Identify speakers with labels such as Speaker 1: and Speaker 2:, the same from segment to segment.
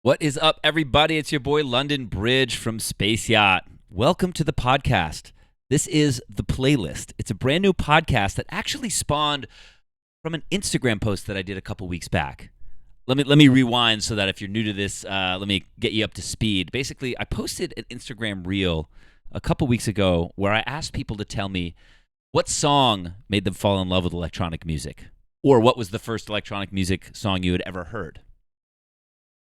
Speaker 1: What is up, everybody? It's your boy LondonBridge from Space Yacht. Welcome to the podcast. This is The Playlist. It's a brand new podcast that actually spawned from an Instagram post that I did a couple weeks back. Let me rewind so that if you're new to this, let me get you up to speed. Basically, I posted an Instagram reel a couple weeks ago where I asked people to tell me what song made them fall in love with electronic music, or what was the first electronic music song you had ever heard.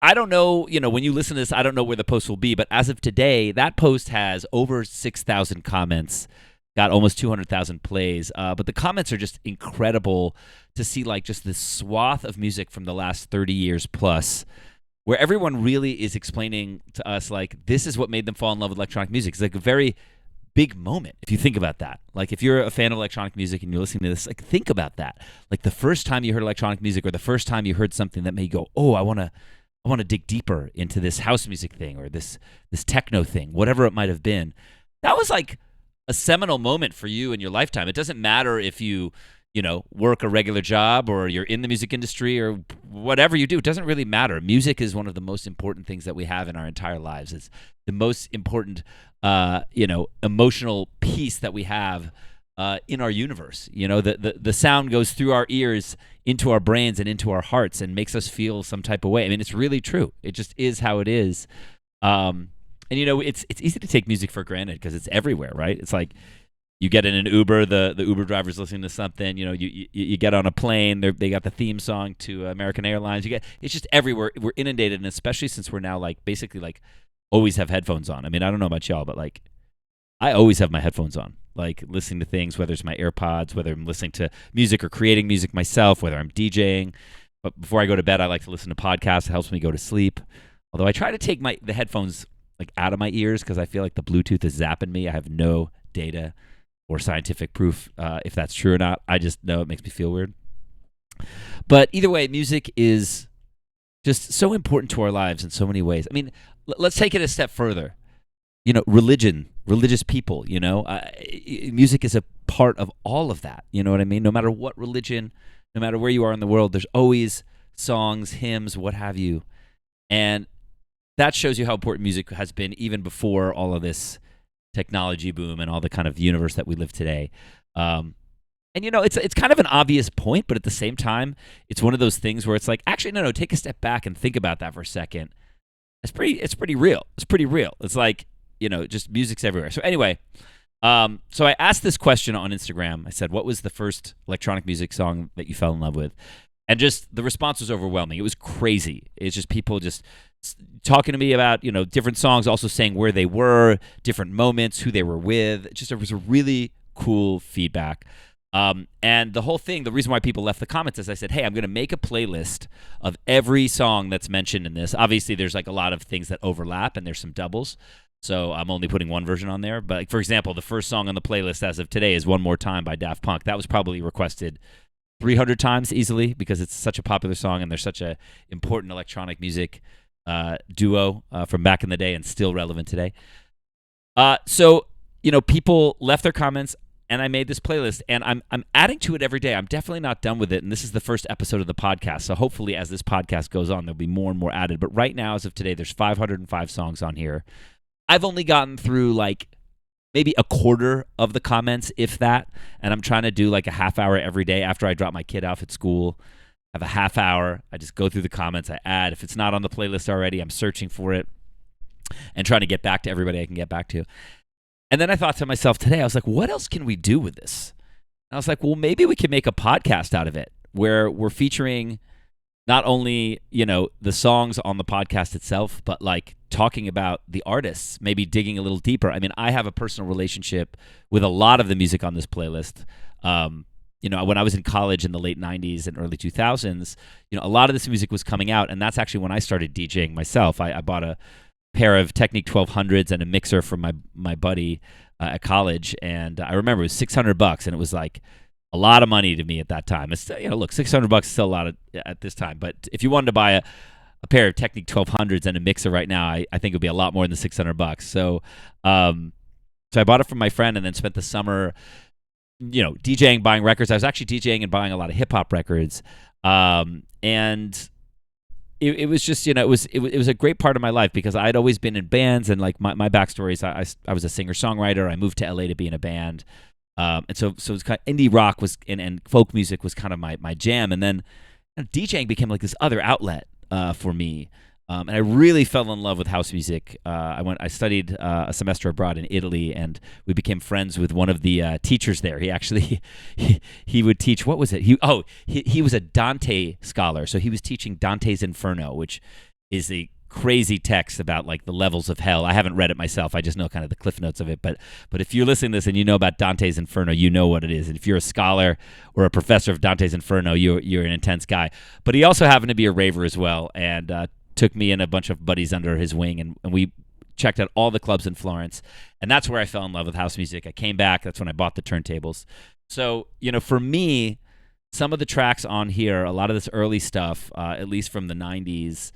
Speaker 1: I don't know, when you listen to this, I don't know where the post will be, but as of today, that post has over 6,000 comments, got almost 200,000 plays, but the comments are just incredible to see, just this swath of music from the last 30 years plus, where everyone really is explaining to us, this is what made them fall in love with electronic music. It's a very big moment, if you think about that. If you're a fan of electronic music and you're listening to this, think about that. The first time you heard electronic music, or the first time you heard something that made you go, oh, I want to dig deeper into this house music thing or this techno thing, whatever it might have been. That was a seminal moment for you in your lifetime. It doesn't matter if you work a regular job or you're in the music industry or whatever you do. It doesn't really matter. Music is one of the most important things that we have in our entire lives. It's the most important, emotional piece that we have in our universe. The sound goes through our ears into our brains and into our hearts and makes us feel some type of way. I mean, it's really true. It just is how it is. And it's easy to take music for granted because it's everywhere, right? It's you get in an Uber, the Uber driver's listening to something. You get on a plane, they got the theme song to American Airlines. It's just everywhere. We're inundated, and especially since we're now basically always have headphones on. I mean, I don't know about y'all, but I always have my headphones on, listening to things, whether it's my AirPods, whether I'm listening to music or creating music myself, whether I'm DJing. But before I go to bed, I like to listen to podcasts. It helps me go to sleep. Although I try to take the headphones out of my ears because I feel like the Bluetooth is zapping me. I have no data or scientific proof if that's true or not. I just know it makes me feel weird. But either way, music is just so important to our lives in so many ways. I mean, let's take it a step further. Religious people, music is a part of all of that. You know what I mean? No matter what religion, no matter where you are in the world, there's always songs, hymns, what have you. And that shows you how important music has been even before all of this technology boom and all the kind of universe that we live today. It's kind of an obvious point, but at the same time, it's one of those things where it's actually, no, take a step back and think about that for a second. It's pretty real. It's pretty real. It's just music's everywhere. So anyway, so I asked this question on Instagram. I said, what was the first electronic music song that you fell in love with? And just the response was overwhelming. It was crazy. It's just people just talking to me about, different songs, also saying where they were, different moments, who they were with. It was a really cool feedback. And the whole thing, the reason why people left the comments is I said, hey, I'm going to make a playlist of every song that's mentioned in this. Obviously, there's a lot of things that overlap and there's some doubles. So I'm only putting one version on there. But for example, the first song on the playlist as of today is One More Time by Daft Punk. That was probably requested 300 times easily because it's such a popular song and they're such a important electronic music duo from back in the day and still relevant today. So people left their comments and I made this playlist and I'm adding to it every day. I'm definitely not done with it. And this is the first episode of the podcast. So hopefully as this podcast goes on, there'll be more and more added. But right now, as of today, there's 505 songs on here. I've only gotten through maybe a quarter of the comments, if that, and I'm trying to do a half hour every day after I drop my kid off at school. I have a half hour. I just go through the comments. I add. If it's not on the playlist already, I'm searching for it and trying to get back to everybody I can get back to. And then I thought to myself today, I was like, what else can we do with this? And I was like, well, maybe we could make a podcast out of it where we're featuring not only, the songs on the podcast itself, but talking about the artists, maybe digging a little deeper. I mean, I have a personal relationship with a lot of the music on this playlist. When I was in college in the late 90s and early 2000s, a lot of this music was coming out, and that's actually when I started DJing myself. I bought a pair of Technic 1200s and a mixer from my buddy at college, and I remember it was $600, and it was a lot of money to me at that time. It's look, $600 is still a lot at this time, but if you wanted to buy a pair of Technic 1200s and a mixer right now, I think it would be a lot more than $600. So I bought it from my friend and then spent the summer DJing, buying records. I was actually DJing and buying a lot of hip hop records. And it was just, it was a great part of my life because I'd always been in bands, and like my backstory is I was a singer-songwriter. I moved to LA to be in a band. And so it was kind of, indie rock was and folk music was kind of my jam, and then DJing became like this other outlet for me. And I really fell in love with house music. I studied a semester abroad in Italy, and we became friends with one of the teachers there. He actually he would teach, what was it? He was a Dante scholar, so he was teaching Dante's Inferno, which is a crazy text about like the levels of hell. I haven't read it myself. I just know kind of the cliff notes of it. But if you're listening to this and you know about Dante's Inferno, you know what it is. And if you're a scholar or a professor of Dante's Inferno, you're an intense guy. But he also happened to be a raver as well, and took me and a bunch of buddies under his wing, and we checked out all the clubs in Florence. And that's where I fell in love with house music. I came back. That's when I bought the turntables. So, for me, some of the tracks on here, a lot of this early stuff, at least from the 90s,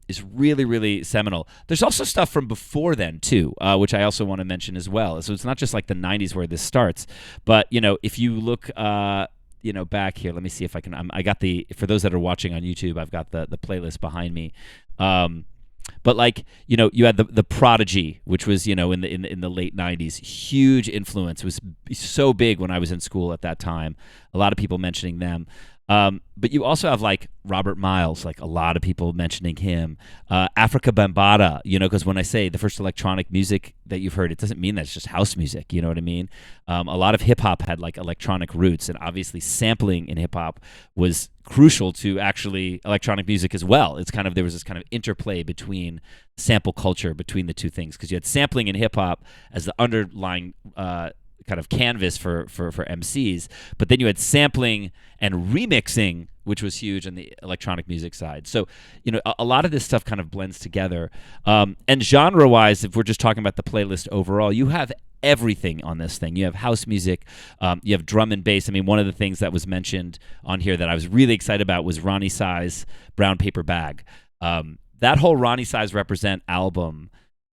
Speaker 1: is really, really seminal. There's also stuff from before then too, which I also want to mention as well. So it's not just like the 90s where this starts, but if you look back here, let me see if I can. I got for those that are watching on YouTube, I've got the playlist behind me. But like you had the Prodigy, which was in the late 90s, huge influence. It was so big when I was in school at that time. A lot of people mentioning them. But you also have like Robert Miles, like a lot of people mentioning him. Africa Bambaataa, because when I say the first electronic music that you've heard, it doesn't mean that it's just house music. You know what I mean? A lot of hip hop had like electronic roots, and obviously sampling in hip hop was crucial to actually electronic music as well. There was this kind of interplay between sample culture between the two things, because you had sampling in hip hop as the underlying kind of canvas for MCs, but then you had sampling and remixing, which was huge on the electronic music side. So, a lot of this stuff kind of blends together. And genre-wise, if we're just talking about the playlist overall, you have everything on this thing. You have house music, you have drum and bass. I mean, one of the things that was mentioned on here that I was really excited about was Ronnie Size, Brown Paper Bag. That whole Ronnie Size Represent album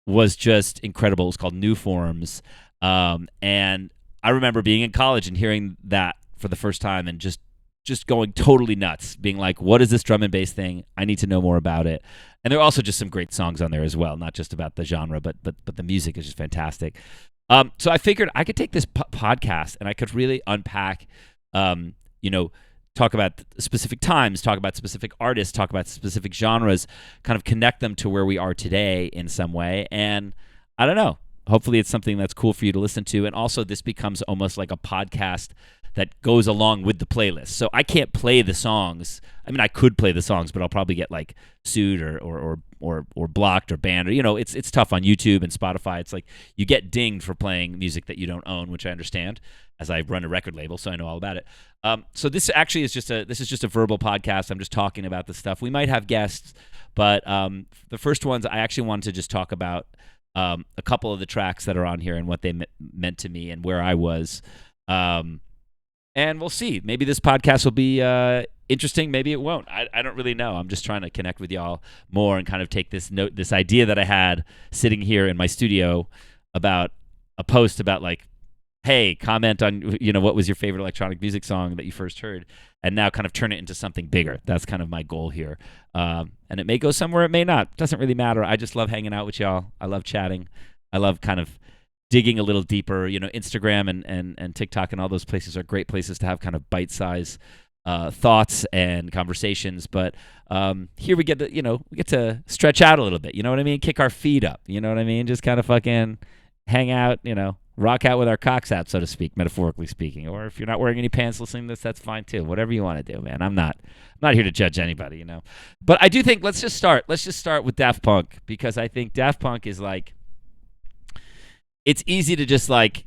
Speaker 1: was just incredible. It was called New Forms. And I remember being in college and hearing that for the first time and just going totally nuts, being like, what is this drum and bass thing? I need to know more about it. And there are also just some great songs on there as well, not just about the genre, but the music is just fantastic. So I figured I could take this podcast and I could really unpack, talk about specific times, talk about specific artists, talk about specific genres, kind of connect them to where we are today in some way. And I don't know. Hopefully it's something that's cool for you to listen to. And also this becomes almost like a podcast that goes along with the playlist. So I can't play the songs. I mean, I could play the songs, but I'll probably get like sued or blocked or banned. Or, it's tough on YouTube and Spotify. It's like you get dinged for playing music that you don't own, which I understand, as I run a record label, so I know all about it. So this actually is just a verbal podcast. I'm just talking about the stuff. We might have guests, but the first ones I actually wanted to just talk about a couple of the tracks that are on here and what they meant to me and where I was. And we'll see. Maybe this podcast will be interesting. Maybe it won't. I don't really know. I'm just trying to connect with y'all more and kind of take this idea that I had sitting here in my studio about a post about like, hey, comment on what was your favorite electronic music song that you first heard, and now kind of turn it into something bigger. That's kind of my goal here. And it may go somewhere, it may not. It doesn't really matter. I just love hanging out with y'all. I love chatting. I love kind of digging a little deeper. Instagram and TikTok and all those places are great places to have kind of bite-sized thoughts and conversations. But here we get to stretch out a little bit. You know what I mean? Kick our feet up. You know what I mean? Just kind of fucking hang out, rock out with our cocks out, so to speak, metaphorically speaking. Or if you're not wearing any pants listening to this, that's fine too. Whatever you want to do, man. I'm not here to judge anybody, But I do think let's just start with Daft Punk, because I think Daft Punk is like, it's easy to just like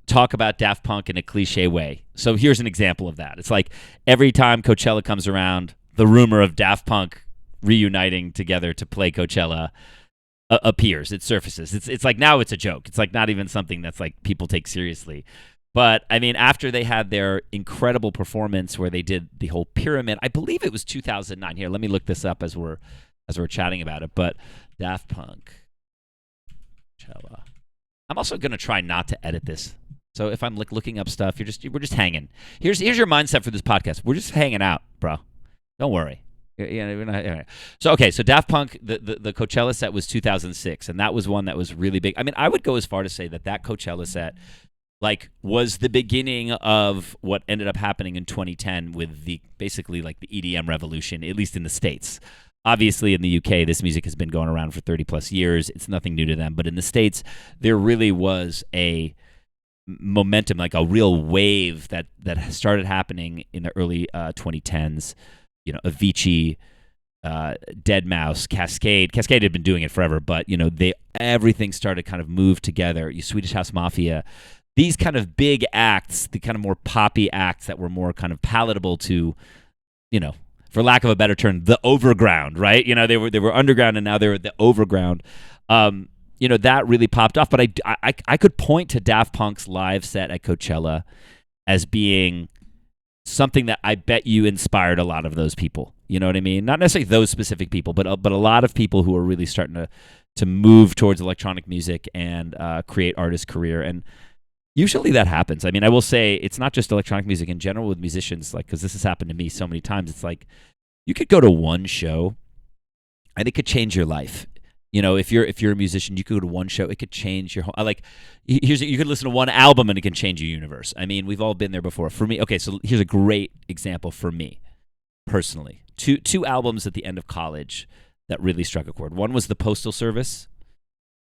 Speaker 1: talk about Daft Punk in a cliche way. So here's an example of that. It's like every time Coachella comes around, the rumor of Daft Punk reuniting together to play Coachella appears. It surfaces. It's like now it's a joke. It's like not even something that's like people take seriously. But I mean, after they had their incredible performance where they did the whole pyramid, I believe it was 2009. Here, let me look this up as we're chatting about it. But Daft Punk, Coachella. I'm also gonna try not to edit this. So if I'm like looking up stuff, we're just hanging. Here's your mindset for this podcast. We're just hanging out, bro. Don't worry. So okay, so Daft Punk, the Coachella set was 2006, and that was one that was really big. I mean, I would go as far to say that Coachella set like was the beginning of what ended up happening in 2010 with the basically like the EDM revolution, at least in the States. Obviously, in the UK, this music has been going around for 30 plus years. It's nothing new to them, but in the States, there really was a momentum, like a real wave that started happening in the early 2010s. You know, Avicii, Deadmau5, Cascade. Cascade had been doing it forever, but you know, everything started kind of move together. Swedish House Mafia, these kind of big acts, the kind of more poppy acts that were more kind of palatable to, you know, for lack of a better term, the overground, right? You know, they were underground and now they're the overground. You know, that really popped off. But I could point to Daft Punk's live set at Coachella as being something that I bet you inspired a lot of those people. You know what I mean? Not necessarily those specific people, but a lot of people who are really starting to move towards electronic music and create artist career. And usually that happens. I mean, I will say it's not just electronic music in general with musicians, like, because this has happened to me so many times. It's like you could go to one show and it could change your life. You know, if you're a musician, you could go to one show, it could change your whole. Like, you could listen to one album and it can change your universe. I mean, we've all been there before. For me, okay, so here's a great example for me personally. Two albums at the end of college that really struck a chord. One was The Postal Service.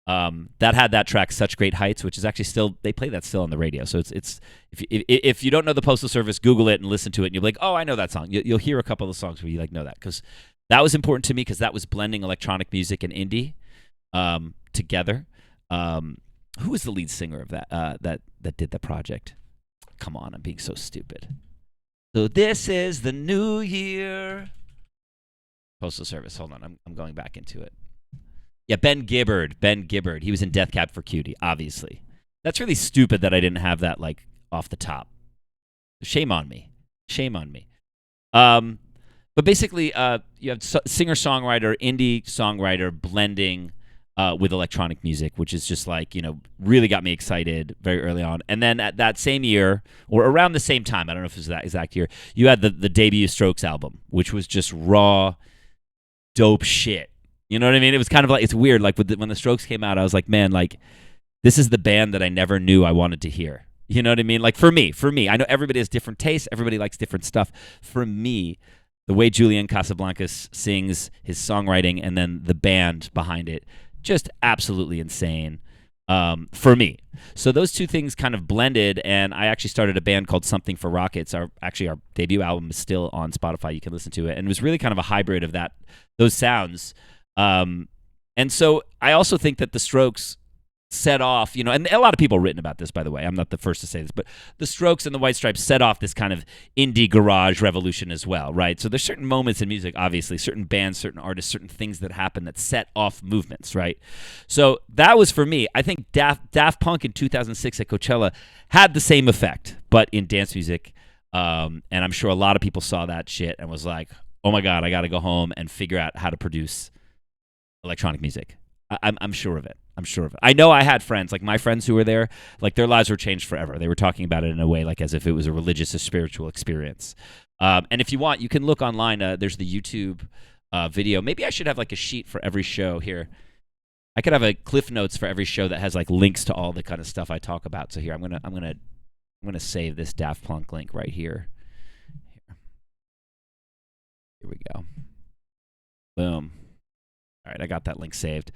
Speaker 1: That had that track "Such Great Heights," which is actually still, they play that still on the radio. So it's if you don't know the Postal Service, Google it and listen to it, and you'll be like, oh, I know that song. You'll hear a couple of the songs where you like know that, because that was important to me, because that was blending electronic music and indie together. Who was the lead singer of that that did the project? Come on, I'm being so stupid. So this is the new year. Postal Service. Hold on, I'm going back into it. Yeah, Ben Gibbard. He was in Death Cab for Cutie, obviously. That's really stupid that I didn't have that, like, off the top. Shame on me. But basically, you have singer-songwriter, indie songwriter blending with electronic music, which is just like, you know, really got me excited very early on. And then at that same year, or around the same time, I don't know if it was that exact year, you had the debut Strokes album, which was just raw, dope shit. You know what I mean? It was kind of like, it's weird. Like when the Strokes came out, I was like, man, like, this is the band that I never knew I wanted to hear. You know what I mean? Like for me, I know everybody has different tastes. Everybody likes different stuff. For me, the way Julian Casablancas sings, his songwriting, and then the band behind it, just absolutely insane for me. So those two things kind of blended, and I actually started a band called Something for Rockets. Our debut album is still on Spotify. You can listen to it. And it was really kind of a hybrid of those sounds. And so I also think that the Strokes set off, you know, and a lot of people have written about this, by the way. I'm not the first to say this, but the Strokes and the White Stripes set off this kind of indie garage revolution as well, right? So there's certain moments in music, obviously, certain bands, certain artists, certain things that happen that set off movements, right? So that was for me. I think Daft Punk in 2006 at Coachella had the same effect, but in dance music. And I'm sure a lot of people saw that shit and was like, oh my God, I got to go home and figure out how to produce electronic music. I'm sure of it. I know I had friends, like my friends who were there, like their lives were changed forever. They were talking about it in a way like as if it was a religious or spiritual experience. And if you want, you can look online. There's the YouTube video. Maybe I should have like a sheet for every show here. I could have a Cliff Notes for every show that has like links to all the kind of stuff I talk about. So here, I'm gonna save this Daft Punk link right here. Here we go. Boom. All right, I got that link saved.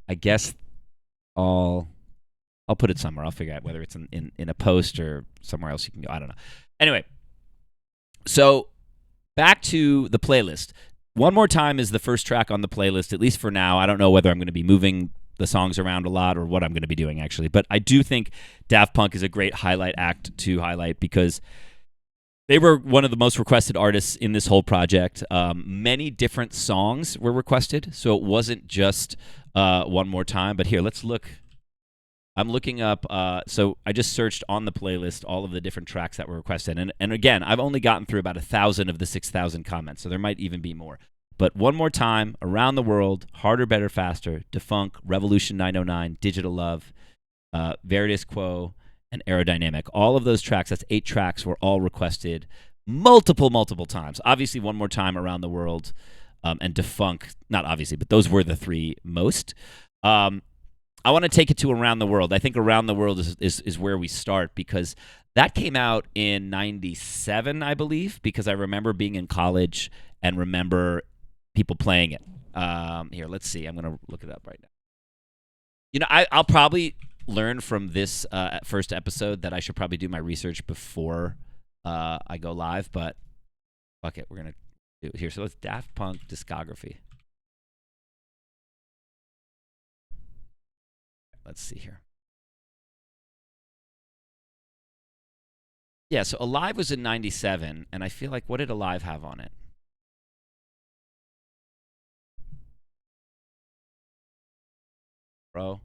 Speaker 1: I guess I'll put it somewhere. I'll figure out whether it's in a post or somewhere else you can go. I don't know. Anyway, so back to the playlist. One More Time is the first track on the playlist, at least for now. I don't know whether I'm going to be moving the songs around a lot or what I'm going to be doing, actually. But I do think Daft Punk is a great highlight act to highlight because they were one of the most requested artists in this whole project. Many different songs were requested, so it wasn't just One More Time. But here, let's look. I'm looking up. So I just searched on the playlist all of the different tracks that were requested. And again, I've only gotten through about 1,000 of the 6,000 comments, so there might even be more. But One More Time, Around the World, Harder, Better, Faster, Defunk, Revolution 909, Digital Love, Veritas Quo, and Aerodynamic. All of those tracks, that's 8 tracks, were all requested multiple times. Obviously, One More Time, Around the World, and Defunk. Not obviously, but those were the three most. Um, I want to take it to Around the World. I think Around the World is where we start because that came out in '97, I believe, because I remember being in college and remember people playing it. Here, let's see. I'm going to look it up right now. I'll probably learn from this first episode that I should probably do my research before I go live, but fuck it. We're going to do it here. So let's Daft Punk discography. Let's see here. Yeah, so Alive was in '97, and I feel like what did Alive have on it? Bro.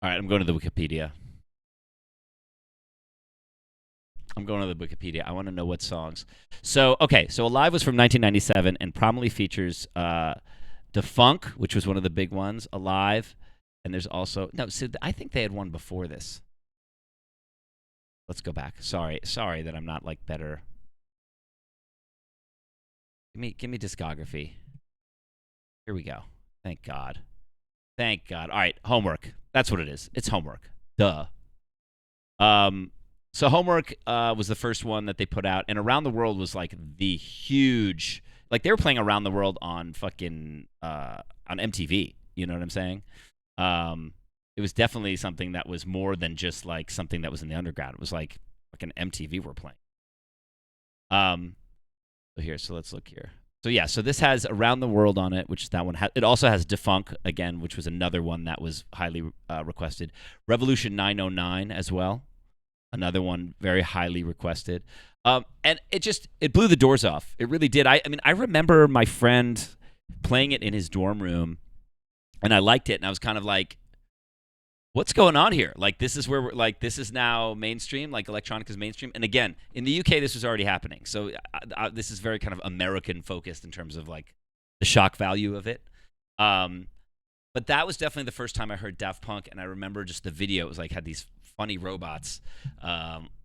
Speaker 1: All right, I'm going to the Wikipedia. I'm going to the Wikipedia. I want to know what songs. So, okay, so Alive was from 1997 and prominently features Defunk, which was one of the big ones, Alive, and there's also no. So I think they had one before this. Let's go back. Sorry that I'm not like better. Give me discography. Here we go. Thank God. Thank God. All right, homework. That's what it is. It's homework. Duh. So Homework was the first one that they put out, and Around the World was like the huge. Like they were playing Around the World on fucking on MTV. You know what I'm saying? It was definitely something that was more than just like something that was in the underground. It was like fucking MTV were playing. So let's look here. So yeah, so this has Around the World on it, which that one it also has Defunk again, which was another one that was highly requested. Revolution 909 as well, another one very highly requested. And it blew the doors off. It really did. I mean, I remember my friend playing it in his dorm room, and I liked it, and I was kind of like, what's going on here? Like, this is where this is now mainstream, like electronic is mainstream. And again, in the UK, this was already happening. So this is very kind of American focused in terms of like the shock value of it. But that was definitely the first time I heard Daft Punk, and I remember just the video. It was like had these funny robots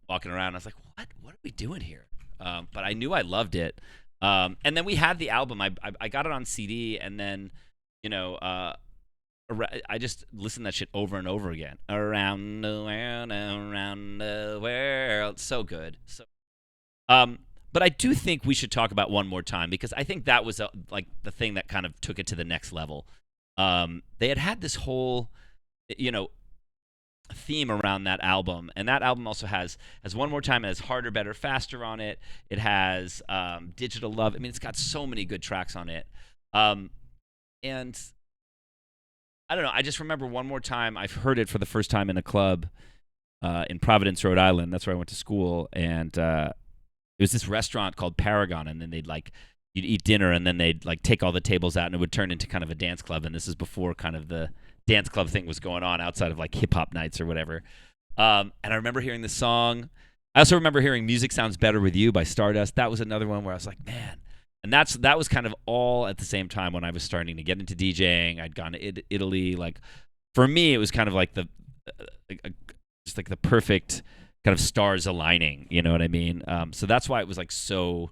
Speaker 1: walking around. I was like, what are we doing here? But I knew I loved it. And then we had the album. I got it on CD, and then I just listened to that shit over and over again. Around the world. So good. But I do think we should talk about One More Time because I think that was like the thing that kind of took it to the next level. They had this whole, theme around that album, and that album also has One More Time. It has Harder, Better, Faster on it. It has Digital Love. I mean, it's got so many good tracks on it. And I don't know. I just remember One More Time. I've heard it for the first time in a club in Providence, Rhode Island. That's where I went to school. And it was this restaurant called Paragon. And then you'd eat dinner, and then they'd like take all the tables out, and it would turn into kind of a dance club. And this is before kind of the dance club thing was going on outside of like hip hop nights or whatever. And I remember hearing this song. I also remember hearing Music Sounds Better With You by Stardust. That was another one where I was like, man. And that was kind of all at the same time when I was starting to get into DJing. I'd gone to Italy. Like, for me, it was kind of like just like the perfect kind of stars aligning. You know what I mean? So that's why it was like so.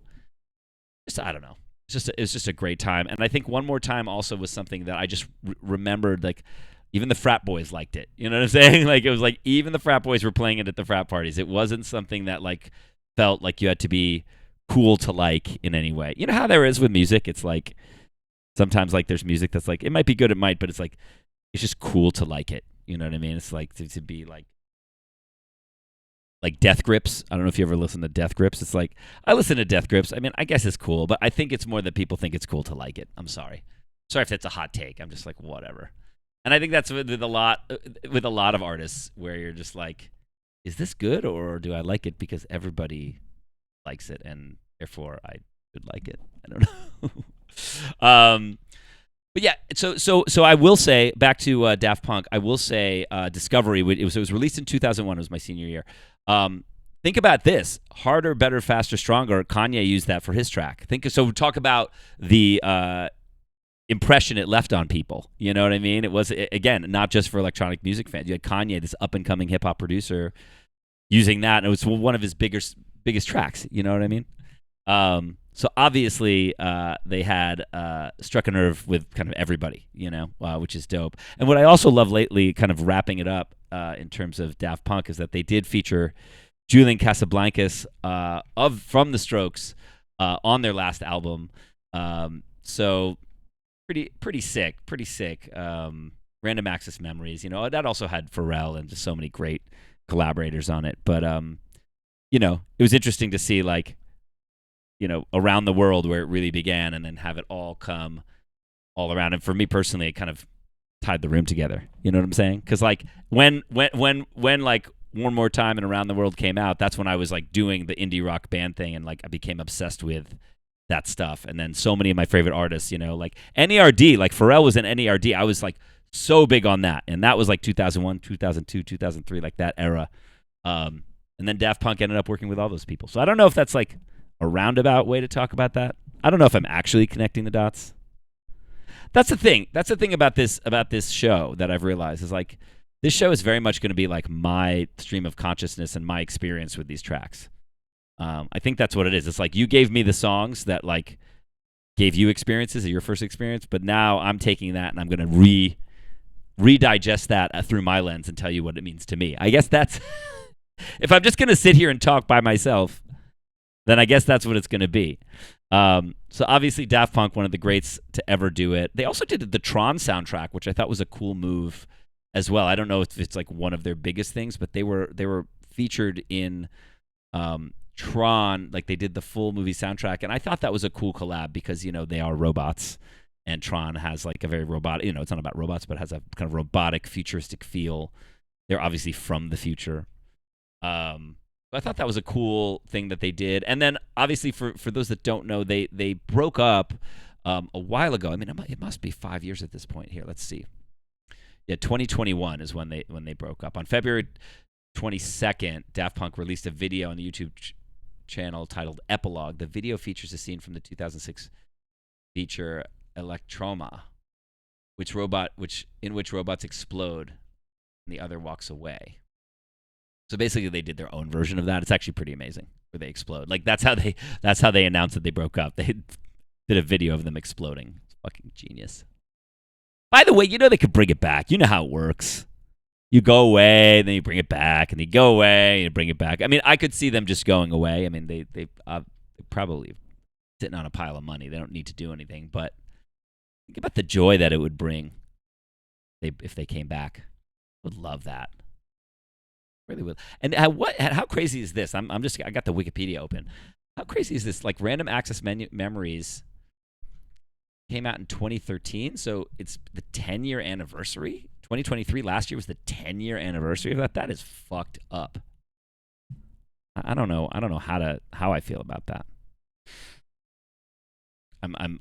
Speaker 1: I don't know. It's just a great time. And I think One More Time also was something that I just remembered. Like, even the frat boys liked it. You know what I'm saying? Like, it was like even the frat boys were playing it at the frat parties. It wasn't something that like felt like you had to be cool to like in any way. You know how there is with music? It's like sometimes like there's music that's like it might be good, it might, but it's like it's just cool to like it. You know what I mean? It's like to be like Death Grips. I don't know if you ever listen to Death Grips. It's like I listen to Death Grips. I mean, I guess it's cool, but I think it's more that people think it's cool to like it. I'm sorry if that's a hot take. I'm just like whatever. And I think that's with a lot of artists where you're just like, is this good or do I like it because everybody likes it and therefore I should like it? I don't know. But yeah, so I will say back to Daft Punk. I will say Discovery. It was released in 2001. It was my senior year. Think about this: harder, better, faster, stronger. Kanye used that for his track. Talk about the impression it left on people. You know what I mean? It was again not just for electronic music fans. You had Kanye, this up and coming hip hop producer, using that, and it was one of his biggest tracks. You know what I mean? So obviously, they had struck a nerve with kind of everybody, which is dope. And what I also love lately, kind of wrapping it up in terms of Daft Punk, is that they did feature Julian Casablancas from The Strokes on their last album. So pretty sick. Random Access Memories, that also had Pharrell and just so many great collaborators on it. But it was interesting to see around the world where it really began, and then have it all come all around. And for me personally, it kind of tied the room together. You know what I'm saying? Because when One More Time and Around the World came out, that's when I was doing the indie rock band thing, and I became obsessed with that stuff. And then so many of my favorite artists, NERD, Pharrell was in NERD. I was so big on that, and that was 2001, 2002, 2003, that era. And then Daft Punk ended up working with all those people. So I don't know if that's a roundabout way to talk about that. I don't know if I'm actually connecting the dots. That's the thing. That's the thing about this show that I've realized is this show is very much going to be my stream of consciousness and my experience with these tracks. I think that's what it is. It's you gave me the songs that gave you experiences, your first experience, but now I'm taking that and I'm going to redigest that through my lens and tell you what it means to me. I guess that's if I'm just going to sit here and talk by myself, then I guess that's what it's going to be. So obviously Daft Punk, one of the greats to ever do it. They also did the Tron soundtrack, which I thought was a cool move as well. I don't know if it's one of their biggest things, but they were featured in Tron. They did the full movie soundtrack, and I thought that was a cool collab because they are robots, and Tron has a very robotic. It's not about robots, but it has a kind of robotic, futuristic feel. They're obviously from the future. I thought that was a cool thing that they did. And then, obviously, for those that don't know, they broke up a while ago. I mean, it must be 5 years at this point. Here, let's see. Yeah, 2021 is when they broke up. On February 22nd, Daft Punk released a video on the YouTube channel titled Epilogue. The video features a scene from the 2006 feature Electroma, in which robots explode and the other walks away. So basically, they did their own version of that. It's actually pretty amazing, where they explode. That's how they announced that they broke up. They did a video of them exploding. It's fucking genius. By the way, they could bring it back. You know how it works. You go away, then you bring it back, and you go away, and you bring it back. I mean, I could see them just going away. I mean, they probably sitting on a pile of money. They don't need to do anything. But think about the joy that it would bring if they came back. Would love that. Really would. And how crazy is this? I got the Wikipedia open. How crazy is this? Random Access Memories came out in 2013, so it's the 10-year anniversary. 2023 last year was the 10-year anniversary of that. That is fucked up. I don't know how I feel about that. I'm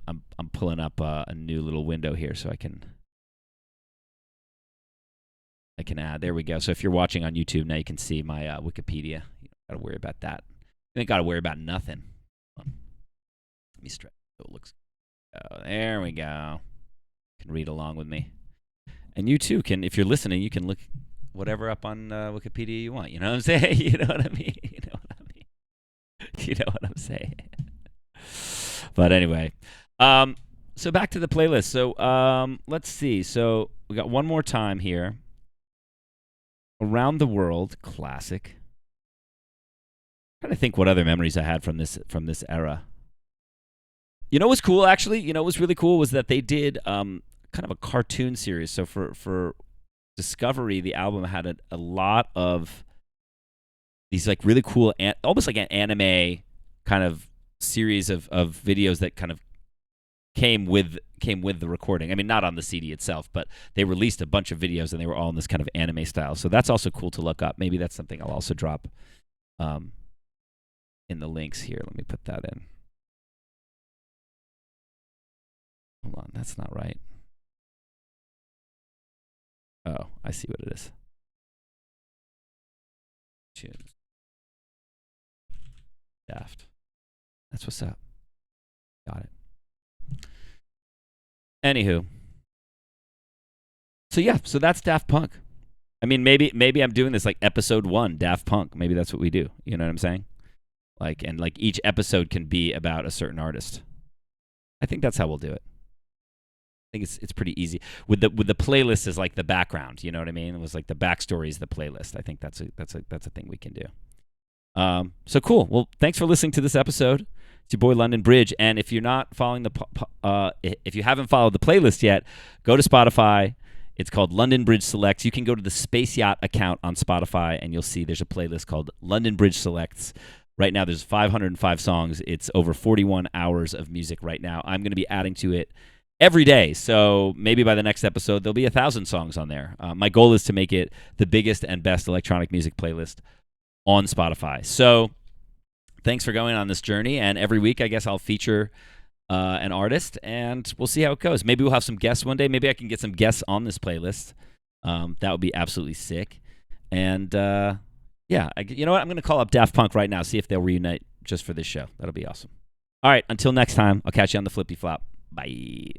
Speaker 1: pulling up a new little window here so I can add. There we go. So if you're watching on YouTube now, you can see my Wikipedia. You don't got to worry about that. You ain't got to worry about nothing. Let me stretch so it looks. Oh, there we go. You can read along with me, and you too can. If you're listening, you can look whatever up on Wikipedia you want. You know what I'm saying? You know what I mean? You know what I mean? You know what I'm saying? But anyway, so back to the playlist. So let's see. So we got One More Time here. Around the World, classic. I'm trying to think what other memories I had from this era. What's cool, actually? What was really cool was that they did kind of a cartoon series. So for Discovery, the album had a lot of these really cool, almost like an anime kind of series of videos that kind of came with the recording. I mean, not on the CD itself, but they released a bunch of videos and they were all in this kind of anime style. So that's also cool to look up. Maybe that's something I'll also drop in the links here. Let me put that in. Hold on, that's not right. Oh, I see what it is. Tunes. Daft. That's what's up. Got it. Anywho. So yeah, so that's Daft Punk. I mean, maybe I'm doing this like episode 1, Daft Punk. Maybe that's what we do. You know what I'm saying? Like, and like each episode can be about a certain artist. I think that's how we'll do it. I think it's pretty easy with the playlist as like the background. You know what I mean? It was like the backstory is the playlist. I think that's a thing we can do. So cool. Well, thanks for listening to this episode. It's your boy LondonBridge, and if you're not following if you haven't followed the playlist yet, go to Spotify. It's called LondonBridge Selects. You can go to the Space Yacht account on Spotify, and you'll see there's a playlist called LondonBridge Selects. Right now, there's 505 songs. It's over 41 hours of music right now. I'm going to be adding to it every day. So maybe by the next episode, there'll be 1,000 songs on there. My goal is to make it the biggest and best electronic music playlist on Spotify. So thanks for going on this journey. And every week, I guess I'll feature an artist, and we'll see how it goes. Maybe we'll have some guests one day. Maybe I can get some guests on this playlist. That would be absolutely sick. And yeah, you know what? I'm going to call up Daft Punk right now, see if they'll reunite just for this show. That'll be awesome. All right, until next time, I'll catch you on the flippy flop. Bye.